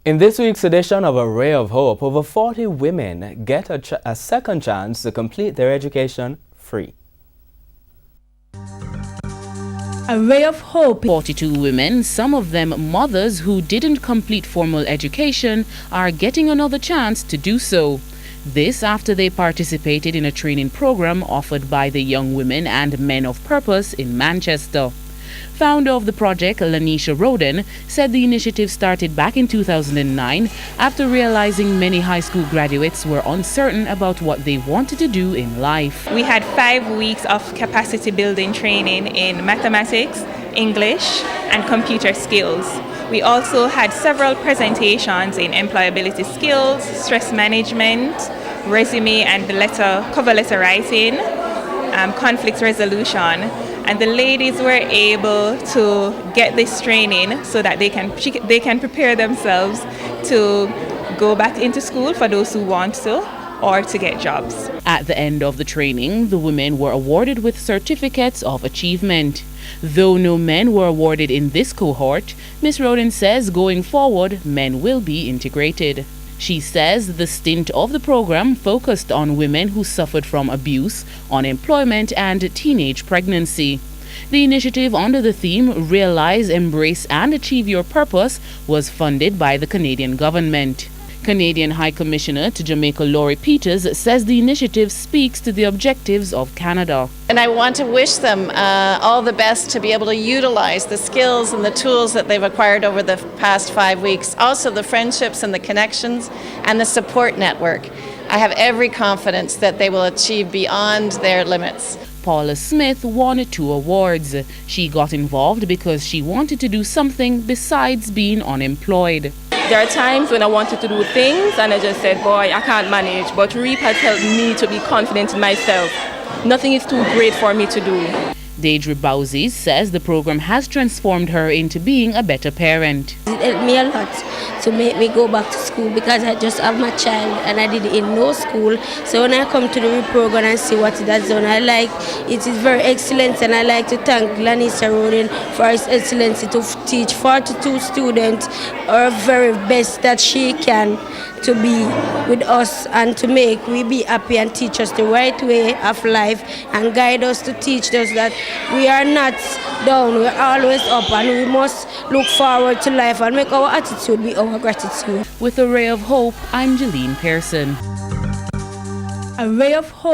In this week's edition of A Ray of Hope, over 40 women get a second chance to complete their education free. A Ray of Hope. 42 women, some of them mothers who didn't complete formal education, are getting another chance to do so. This after they participated in a training program offered by the Young Women and Men of Purpose in Manchester. Founder of the project, Lanisha Roden, said the initiative started back in 2009 after realizing many high school graduates were uncertain about what they wanted to do in life. We had 5 weeks of capacity building training in mathematics, English, and computer skills. We also had several presentations in employability skills, stress management, resume and cover letter writing, conflict resolution. And the ladies were able to get this training so that they can prepare themselves to go back into school for those who want to, or to get jobs. At the end of the training, the women were awarded with certificates of achievement. Though no men were awarded in this cohort, Ms. Roden says going forward, men will be integrated. She says the stint of the program focused on women who suffered from abuse, unemployment, and teenage pregnancy. The initiative under the theme Realize, Embrace, and Achieve Your Purpose was funded by the Canadian government. Canadian High Commissioner to Jamaica Laurie Peters says the initiative speaks to the objectives of Canada. And I want to wish them all the best to be able to utilize the skills and the tools that they've acquired over the past 5 weeks. Also the friendships and the connections and the support network. I have every confidence that they will achieve beyond their limits. Paula Smith won 2 awards. She got involved because she wanted to do something besides being unemployed. There are times when I wanted to do things and I just said, boy, I can't manage. But REAP has helped me to be confident in myself. Nothing is too great for me to do. Deidre Bowsey says the program has transformed her into being a better parent. It helped me a lot to make me go back to school because I just have my child and I did it in no school. So when I come to the REAP program and see what it has done, I like it is very excellent, and I like to thank Lanisha Roden for its excellency to teach 42 students our very best that she can to be with us and to make we be happy and teach us the right way of life and guide us to teach us that we are not down, we are always up, and we must look forward to life and make our attitude be our gratitude. With A Ray of Hope, I'm Jeline Pearson. A Ray of Hope.